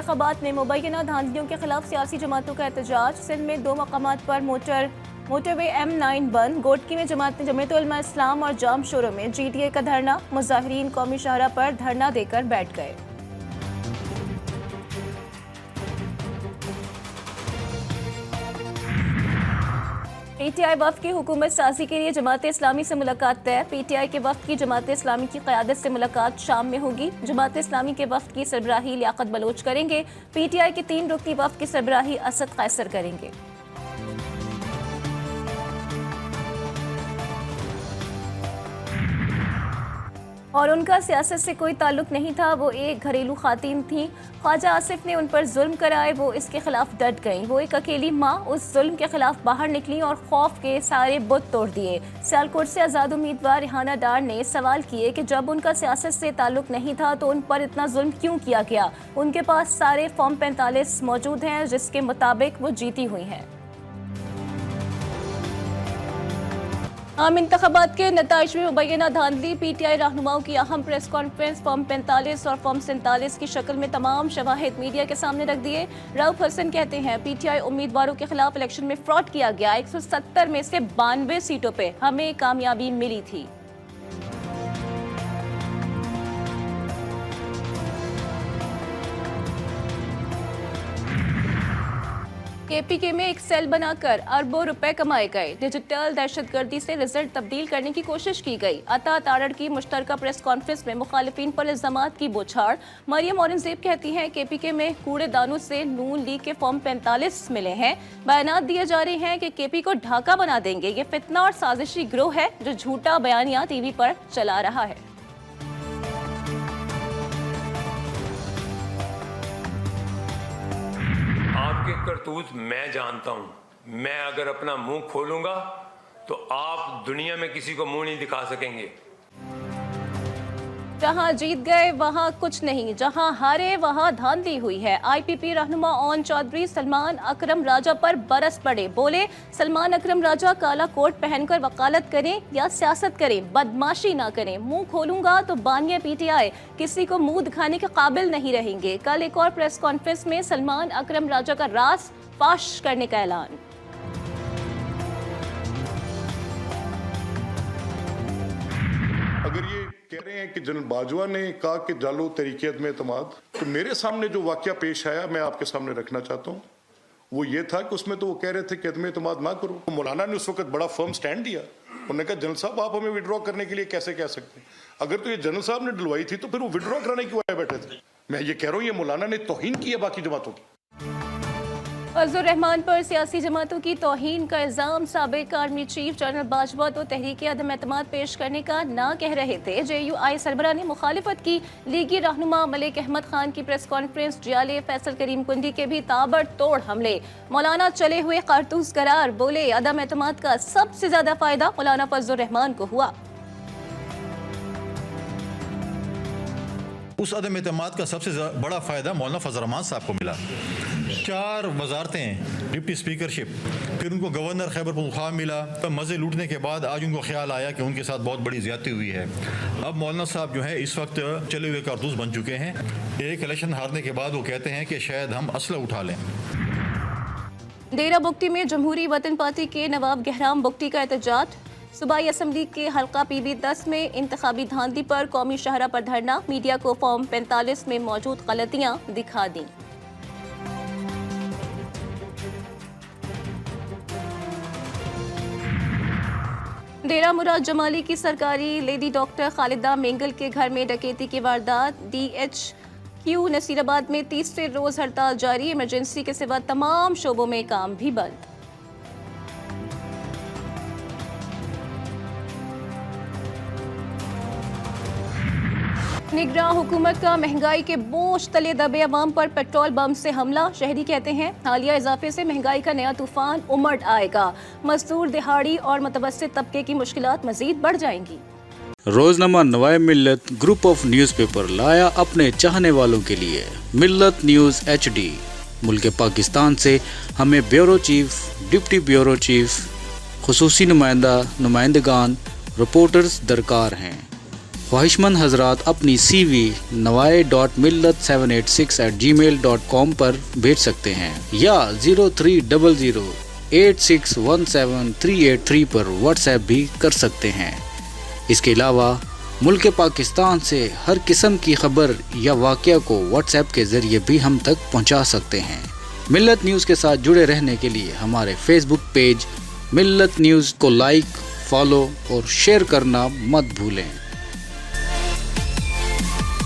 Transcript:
इंतखाबात में मुबैना धांधलियों के खिलाफ सियासी जमातों का एहतजाज। सिंध में 2 मकामात पर मोटरवे M9 बंद। गोटकी में जमात उलमा इस्लाम और जाम शोरों में GTA का धरना। मुजाहिरीन कौमी शाहरा पर धरना देकर बैठ गए। PTI वफ़द की हुकूमत साजी के लिए जमात इस्लामी से मुलाकात तय। PTI के वफ़द की जमात इस्लामी की क़यादत से मुलाकात शाम में होगी। जमात इस्लामी के वफ़द की सरबराही लियाकत बलोच करेंगे। PTI के 3 रुकनी वफ़द की सरबराही असद कैसर करेंगे। और उनका सियासत से कोई ताल्लुक नहीं था, वो एक घरेलू खातिन थी। ख्वाजा आसिफ ने उन पर जुल्म कराए, वो इसके खिलाफ डट गईं। वो एक अकेली माँ उस जुल्म के खिलाफ बाहर निकली और खौफ के सारे बुत तोड़ दिए। सियालकोट से आज़ाद उम्मीदवार रिहाना डार ने सवाल किए कि जब उनका सियासत से ताल्लुक नहीं था तो उन पर इतना जुल्म क्यों किया गया। उनके पास सारे फॉर्म 45 मौजूद हैं जिसके मुताबिक वो जीती हुई हैं। आम इंतखाबात के नताइज में मुबैना धांधली। PTI रहनुमाओं की अहम प्रेस कॉन्फ्रेंस फॉर्म 45 और फॉर्म 47 की शक्ल में तमाम शवाहिद मीडिया के सामने रख दिए। रऊफ हसन कहते हैं PTI उम्मीदवारों के खिलाफ इलेक्शन में फ्रॉड किया गया। 170 में से 92 सीटों पे हमें कामयाबी मिली थी। KPK में एक सेल बनाकर अरबों रुपए कमाए गए। डिजिटल दहशतगर्दी से रिजल्ट तब्दील करने की कोशिश की गई। अता तारड़ की मुश्तरका प्रेस कॉन्फ्रेंस में मुखालिफिन पर इल्जामात की बौछार। मरियम औरंगजेब कहती हैं KPK में कूड़ेदानों से नून लीग के फॉर्म 45 मिले हैं। बयानात दिए जा रहे हैं कि KP को ढाका बना देंगे। ये फितना और साजिशी गिरोह है जो झूठा बयानिया TV पर चला रहा है। आपके करतूत मैं जानता हूं। मैं अगर अपना मुंह खोलूंगा तो आप दुनिया में किसी को मुंह नहीं दिखा सकेंगे। जहां जीत गए वहां कुछ नहीं, जहां हारे वहां धांधली हुई है। IPP रहनुमा ओन चौधरी सलमान अकरम राजा पर बरस पड़े। बोले सलमान अकरम राजा काला कोट पहनकर वकालत करें या सियासत करें, बदमाशी ना करें। मुंह खोलूंगा तो बानिया PTI किसी को मुंह दिखाने के काबिल नहीं रहेंगे। कल एक और प्रेस कॉन्फ्रेंस में सलमान अकरम राजा का राज फाश करने का ऐलान। अगर ये कह रहे हैं कि जनरल बाजवा ने कहा कि डालो तरीके अदम एतमाद, तो मेरे सामने जो वाकया पेश आया मैं आपके सामने रखना चाहता हूँ। वो ये था कि उसमें तो वो कह रहे थे कि अदम एतमाद ना करो। तो मौलाना ने उस वक्त बड़ा फर्म स्टैंड दिया। उन्होंने कहा जनरल साहब आप हमें विड्रॉ करने के लिए कैसे कह सकते हैं? अगर तो ये जनरल साहब ने डलवाई थी तो फिर वो विड्रॉ कराने क्यों आए बैठे थे? मैं ये कह रहा हूँ ये मौलाना ने तौहीन की है बाकी जमातों की। फजलुर रहमान पर सियासी जमातों की तौहीन का इल्जाम। साबिक आर्मी चीफ जनरल बाजवा तो तहरीक अदम एतमाद पेश करने का ना कह रहे थे। JUI सरबरा ने मुखालिफत की। लीगी रहनुमा मलिक अहमद खान की प्रेस कॉन्फ्रेंस। जियाले फैसल करीम कुंडी के भी ताबड़तोड़ हमले। मौलाना चले हुए कारतूस करार। बोले अदम एतमाद का सबसे ज्यादा फायदा मौलाना फजलुर रहमान को हुआ। उस अदम एतमाद का सबसे बड़ा फ़ायदा मौलाना फजल रहमान साहब को मिला। 4 वजारतें, डिप्टी स्पीकरशिप, फिर उनको गवर्नर खैबर पख्तूनख्वा मिला। तो मज़े लूटने के बाद आज उनको ख्याल आया कि उनके साथ बहुत बड़ी ज़्यादती हुई है। अब मौलाना साहब जो है इस वक्त चले हुए कारतूस बन चुके हैं। एक इलेक्शन हारने के बाद वो कहते हैं कि शायद हम असला उठा लें। डेरा बुगटी में जमहूरी वतन पार्टी के नवाब गहराम बुगटी का एहतजाज। सूबाई असम्बली के हल्का PB10 में इंतखाबी धांधली पर कौमी शाहरा पर धरना। मीडिया को फॉर्म 45 में मौजूद गलतियां दिखा दी। डेरा मुराद जमाली की सरकारी लेडी डॉक्टर खालिदा मेंगल के घर में डकैती की वारदात। DHQ नसीराबाद में तीसरे रोज हड़ताल जारी। इमरजेंसी के सिवा तमाम शोबों में काम भी बंद। निगरान हुकूमत का महंगाई के बोझ तले दबे अवाम पर पेट्रोल बम से हमला। शहरी कहते हैं हालिया इजाफे से महंगाई का नया तूफान उमड़ आएगा। मजदूर, दिहाड़ी और मुतवस्सित तबके की मुश्किलात मजीद बढ़ जाएंगी। रोजनामा नवाए मिल्लत ग्रुप ऑफ न्यूज़पेपर लाया अपने चाहने वालों के लिए मिल्लत न्यूज़ HD। मुल्क पाकिस्तान से हमें bureau chief, deputy bureau chief, खुसूसी नुमाइंदगान, रिपोर्टर्स दरकार हैं। ख्वाहिशमंद हजरात अपनी CV nawai.millat786@gmail.com पर भेज सकते हैं या 0300861738 पर व्हाट्सएप भी कर सकते हैं। इसके अलावा मुल्क पाकिस्तान से हर किस्म की खबर या वाक़या को व्हाट्सएप के ज़रिए भी हम तक पहुंचा सकते हैं। मिल्लत न्यूज़ के साथ जुड़े रहने के लिए हमारे फेसबुक पेज मिल्लत न्यूज़ को लाइक, फॉलो और शेयर करना मत भूलें।